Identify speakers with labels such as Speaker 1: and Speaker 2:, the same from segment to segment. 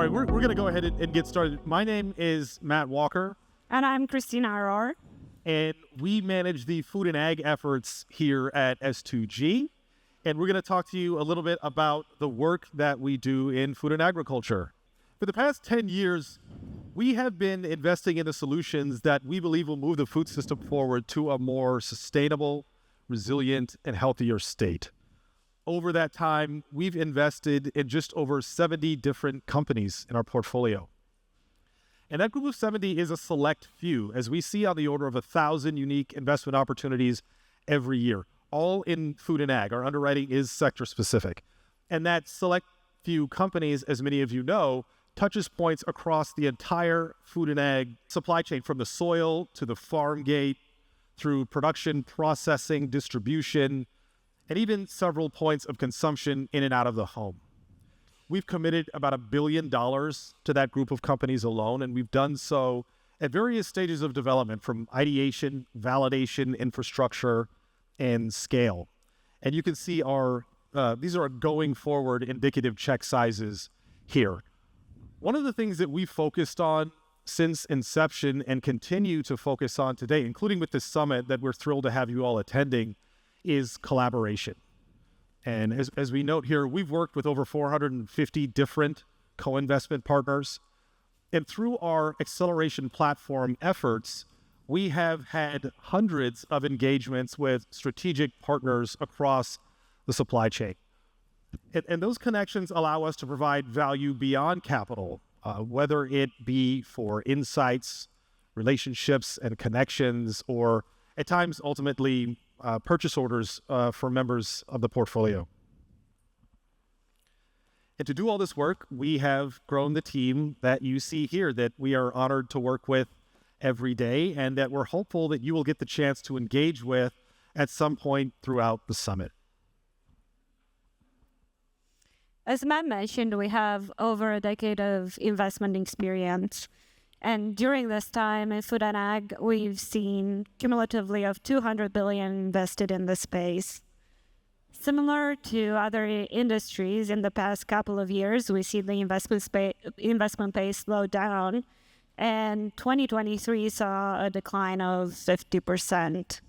Speaker 1: All right, we're going to go ahead and get started. My name is Matt Walker.
Speaker 2: And I'm Cristina Rohr.
Speaker 1: And we manage the food and ag efforts here at S2G. And we're going to talk to you a little bit about the work that we do in food and agriculture. For the past 10 years, we have been investing in the solutions that we believe will move the food system forward to a more sustainable, resilient, and healthier state. Over that time, we've invested in just over 70 different companies in our portfolio. And that group of 70 is a select few, as we see on the order of 1,000 unique investment opportunities every year, all in food and ag. Our underwriting is sector specific. And that select few companies, as many of you know, touches points across the entire food and ag supply chain, from the soil to the farm gate, through production, processing, distribution, and even several points of consumption in and out of the home. We've committed about $1 billion to that group of companies alone, and we've done so at various stages of development, from ideation, validation, infrastructure, and scale. And you can see these are going forward indicative check sizes here. One of the things that we focused on since inception and continue to focus on today, including with this summit that we're thrilled to have you all attending, is collaboration. And as we note here, we've worked with over 450 different co-investment partners. And through our acceleration platform efforts, we have had hundreds of engagements with strategic partners across the supply chain. And those connections allow us to provide value beyond capital, whether it be for insights, relationships, and connections, or at times, ultimately, purchase orders for members of the portfolio. And to do all this work, we have grown the team that you see here, that we are honored to work with every day, and that we're hopeful that you will get the chance to engage with at some point throughout the summit.
Speaker 2: As Matt mentioned, we have over a decade of investment experience. And during this time in food and ag, we've seen cumulatively of $200 billion invested in the space. Similar to other industries, in the past couple of years, we see the investment pace slow down, and 2023 saw a decline of 50%.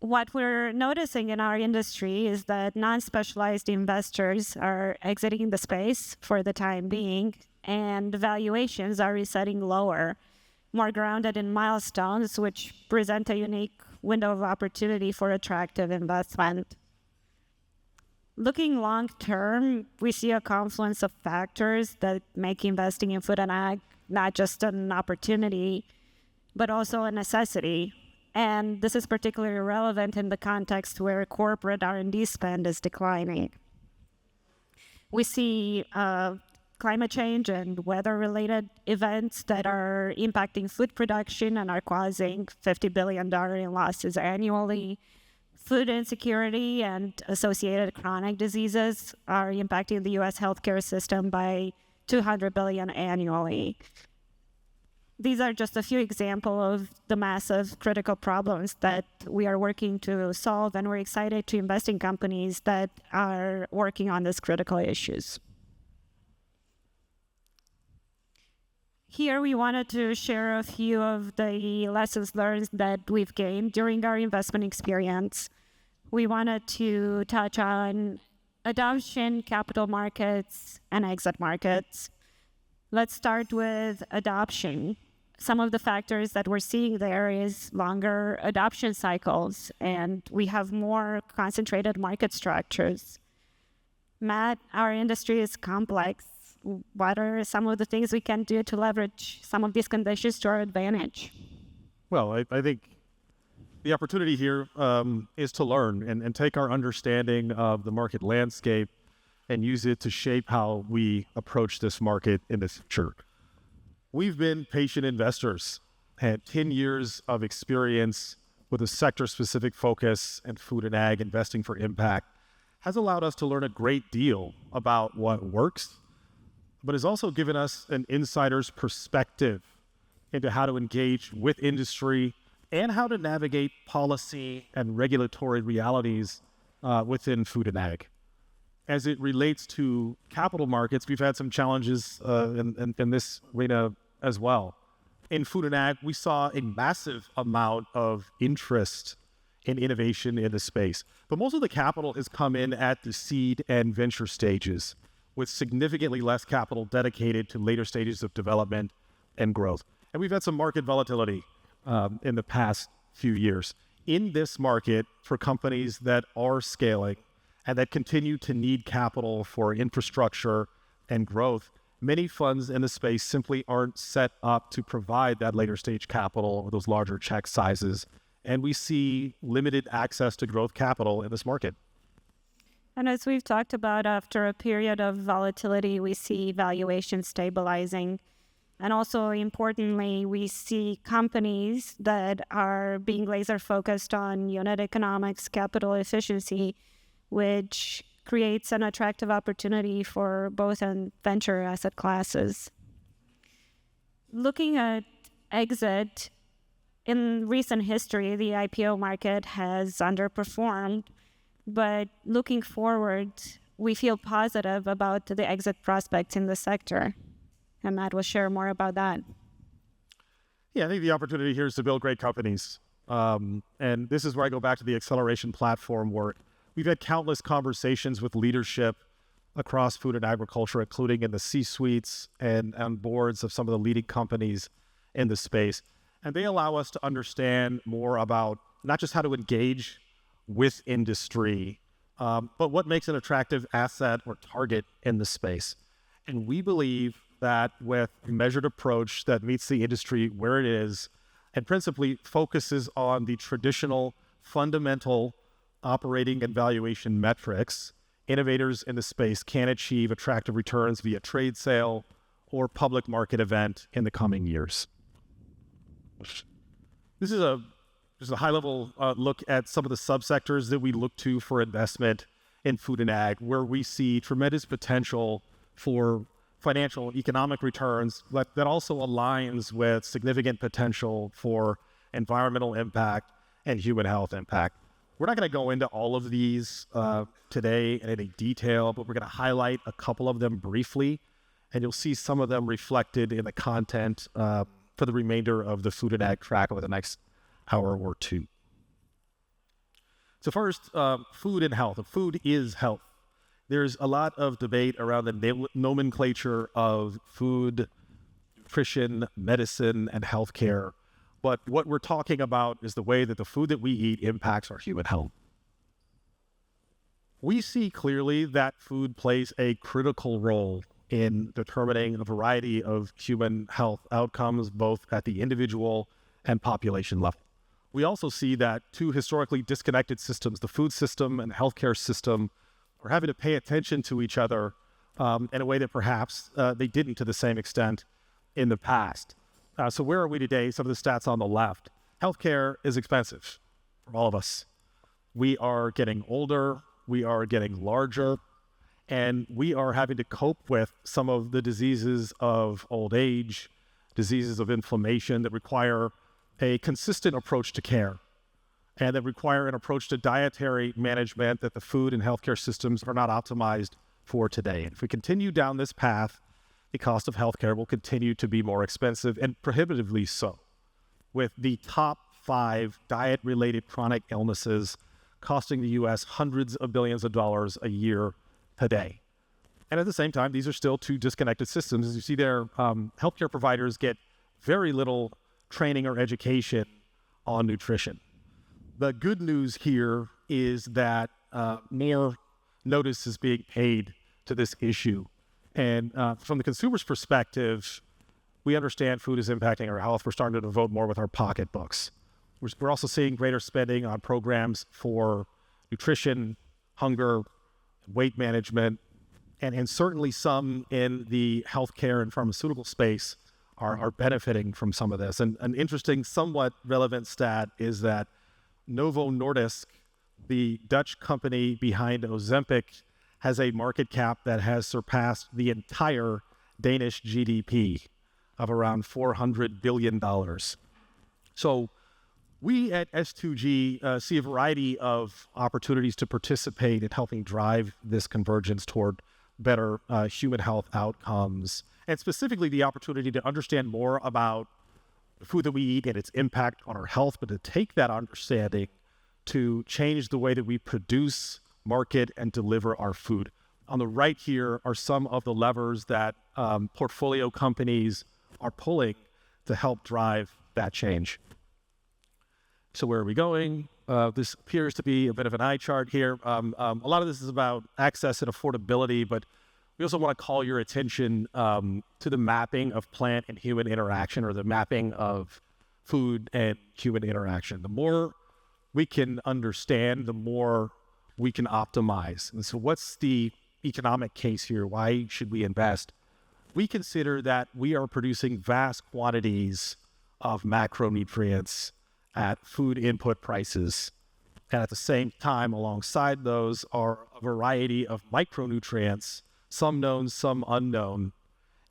Speaker 2: What we're noticing in our industry is that non-specialized investors are exiting the space for the time being, and valuations are resetting lower, more grounded in milestones, which present a unique window of opportunity for attractive investment. Looking long term, we see a confluence of factors that make investing in food and ag not just an opportunity, but also a necessity. And this is particularly relevant in the context where corporate R&D spend is declining. We see climate change and weather-related events that are impacting food production and are causing $50 billion in losses annually. Food insecurity and associated chronic diseases are impacting the U.S. healthcare system by $200 billion annually. These are just a few examples of the massive critical problems that we are working to solve, and we're excited to invest in companies that are working on these critical issues. Here we wanted to share a few of the lessons learned that we've gained during our investment experience. We wanted to touch on adoption, capital markets, and exit markets. Let's start with adoption. Some of the factors that we're seeing there is longer adoption cycles, and we have more concentrated market structures. Matt, our industry is complex. What are some of the things we can do to leverage some of these conditions to our advantage?
Speaker 1: Well, I think the opportunity here is to learn and take our understanding of the market landscape and use it to shape how we approach this market in the future. We've been patient investors, had 10 years of experience with a sector-specific focus, and food and ag investing for impact has allowed us to learn a great deal about what works, but has also given us an insider's perspective into how to engage with industry and how to navigate policy and regulatory realities within food and ag. as it relates to capital markets, we've had some challenges in this arena as well. In food and ag, we saw a massive amount of interest in innovation in the space. But most of the capital has come in at the seed and venture stages, with significantly less capital dedicated to later stages of development and growth. And we've had some market volatility in the past few years. In this market, for companies that are scaling and that continue to need capital for infrastructure and growth, many funds in the space simply aren't set up to provide that later stage capital or those larger check sizes. And we see limited access to growth capital in this market.
Speaker 2: And as we've talked about, after a period of volatility, we see valuation stabilizing. And also, importantly, we see companies that are being laser focused on unit economics, capital efficiency, which creates an attractive opportunity for both venture asset classes. Looking at exit, in recent history, the IPO market has underperformed, but looking forward, we feel positive about the exit prospects in the sector. And Matt will share more about that.
Speaker 1: Yeah, I think the opportunity here is to build great companies. And this is where I go back to the acceleration platform work. We've had countless conversations with leadership across food and agriculture, including in the C-suites and on boards of some of the leading companies in the space. And they allow us to understand more about not just how to engage with industry, but what makes an attractive asset or target in the space. And we believe that with a measured approach that meets the industry where it is and principally focuses on the traditional fundamental operating and valuation metrics, innovators in the space can achieve attractive returns via trade sale or public market event in the coming years. This is just a high-level look at some of the subsectors that we look to for investment in food and ag, where we see tremendous potential for financial economic returns that also aligns with significant potential for environmental impact and human health impact. We're not going to go into all of these today in any detail, but we're going to highlight a couple of them briefly, and you'll see some of them reflected in the content for the remainder of the food and ag track over the next hour or two. So first, food and health. Food is health. There's a lot of debate around the nomenclature of food, nutrition, medicine, and healthcare. But what we're talking about is the way that the food that we eat impacts our human health. We see clearly that food plays a critical role in determining a variety of human health outcomes, both at the individual and population level. We also see that two historically disconnected systems, the food system and the healthcare system, are having to pay attention to each other in a way that perhaps they didn't to the same extent in the past. So where are we today? Some of the stats on the left. Healthcare is expensive for all of us. We are getting older, we are getting larger, and we are having to cope with some of the diseases of old age, diseases of inflammation that require a consistent approach to care and that require an approach to dietary management that the food and healthcare systems are not optimized for today. And if we continue down this path, the cost of healthcare will continue to be more expensive and prohibitively so, with the top 5 diet-related chronic illnesses costing the U.S. hundreds of billions of dollars a year today. And at the same time, these are still two disconnected systems. As you see there, healthcare providers get very little training or education on nutrition. The good news here is that more notice is being paid to this issue. And from the consumer's perspective, we understand food is impacting our health. We're starting to vote more with our pocketbooks. We're also seeing greater spending on programs for nutrition, hunger, weight management, and certainly some in the healthcare and pharmaceutical space are benefiting from some of this. And an interesting, somewhat relevant stat is that Novo Nordisk, the Dutch company behind Ozempic, has a market cap that has surpassed the entire Danish GDP of around $400 billion. So We at S2G see a variety of opportunities to participate in helping drive this convergence toward better human health outcomes, and specifically the opportunity to understand more about the food that we eat and its impact on our health, but to take that understanding to change the way that we produce, market, and deliver our food. On the right here are some of the levers that portfolio companies are pulling to help drive that change. So where are we going? This appears to be a bit of an eye chart here. A lot of this is about access and affordability, but we also want to call your attention to the mapping of plant and human interaction, or the mapping of food and human interaction. The more we can understand, the more we can optimize. And so what's the economic case here? Why should we invest? We consider that we are producing vast quantities of macronutrients at food input prices. And at the same time, alongside those are a variety of micronutrients, some known, some unknown.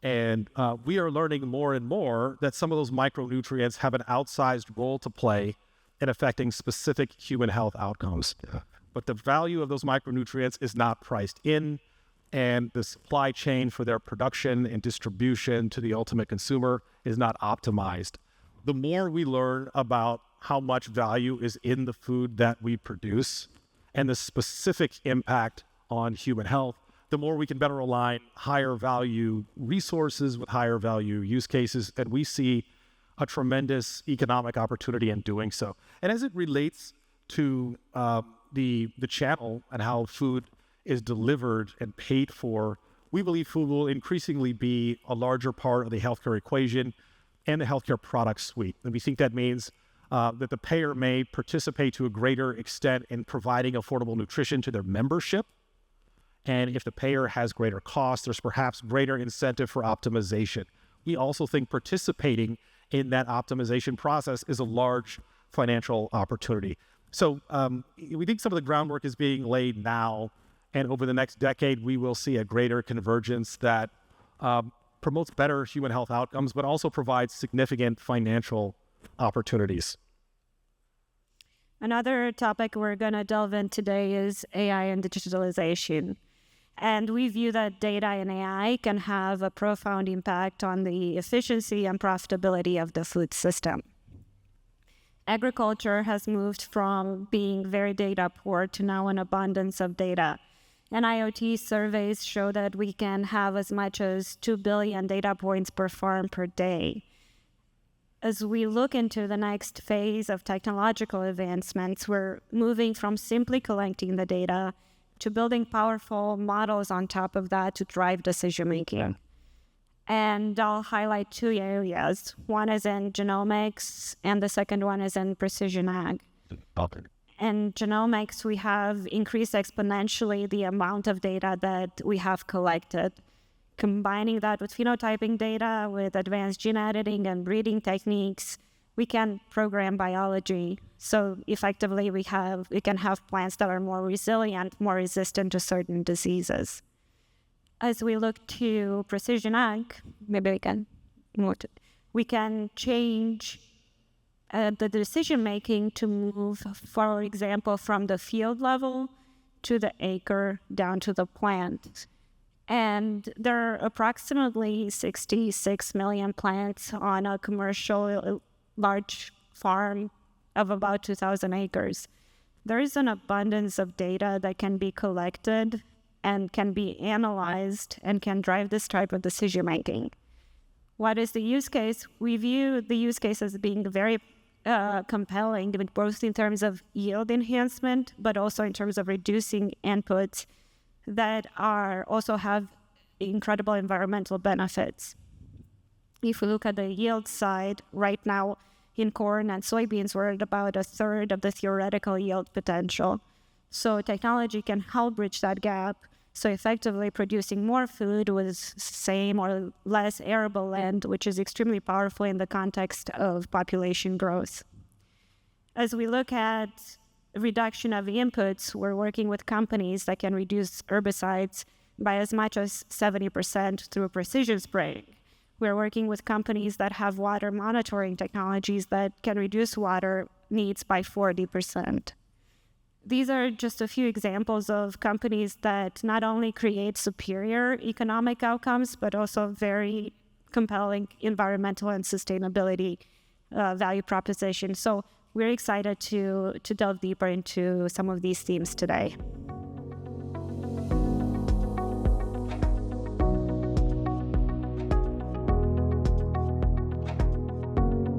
Speaker 1: And we are learning more and more that some of those micronutrients have an outsized role to play in affecting specific human health outcomes. Yeah. But the value of those micronutrients is not priced in, and the supply chain for their production and distribution to the ultimate consumer is not optimized. The more we learn about how much value is in the food that we produce and the specific impact on human health, the more we can better align higher value resources with higher value use cases. And we see a tremendous economic opportunity in doing so. And as it relates to the channel and how food is delivered and paid for, we believe food will increasingly be a larger part of the healthcare equation and the healthcare product suite. And we think that means that the payer may participate to a greater extent in providing affordable nutrition to their membership. And if the payer has greater costs, there's perhaps greater incentive for optimization. We also think participating in that optimization process is a large financial opportunity. So we think some of the groundwork is being laid now, and over the next decade, we will see a greater convergence that promotes better human health outcomes, but also provides significant financial opportunities.
Speaker 2: Another topic we're going to delve in today is AI and digitalization. And we view that data and AI can have a profound impact on the efficiency and profitability of the food system. Agriculture has moved from being very data poor to now an abundance of data. And IoT surveys show that we can have as much as 2 billion data points per farm per day. As we look into the next phase of technological advancements, we're moving from simply collecting the data to building powerful models on top of that to drive decision-making. Yeah. And I'll highlight two areas. One is in genomics, and the second one is in precision ag. Okay. In genomics, we have increased exponentially the amount of data that we have collected. Combining that with phenotyping data, with advanced gene editing and breeding techniques, we can program biology. So effectively, we can have plants that are more resilient, more resistant to certain diseases. As we look to precision ag, maybe we can change the decision-making to move, for example, from the field level to the acre down to the plant. And there are approximately 66 million plants on a commercial large farm of about 2,000 acres. There is an abundance of data that can be collected and can be analyzed and can drive this type of decision-making. What is the use case? We view the use case as being very compelling, both in terms of yield enhancement, but also in terms of reducing inputs that also have incredible environmental benefits. If we look at the yield side, right now in corn and soybeans, we're at about a third of the theoretical yield potential. So technology can help bridge that gap, so effectively producing more food with same or less arable land, which is extremely powerful in the context of population growth. As we look at reduction of inputs, we're working with companies that can reduce herbicides by as much as 70% through precision spraying. We're working with companies that have water monitoring technologies that can reduce water needs by 40%. These are just a few examples of companies that not only create superior economic outcomes, but also very compelling environmental and sustainability value proposition. So we're excited to delve deeper into some of these themes today.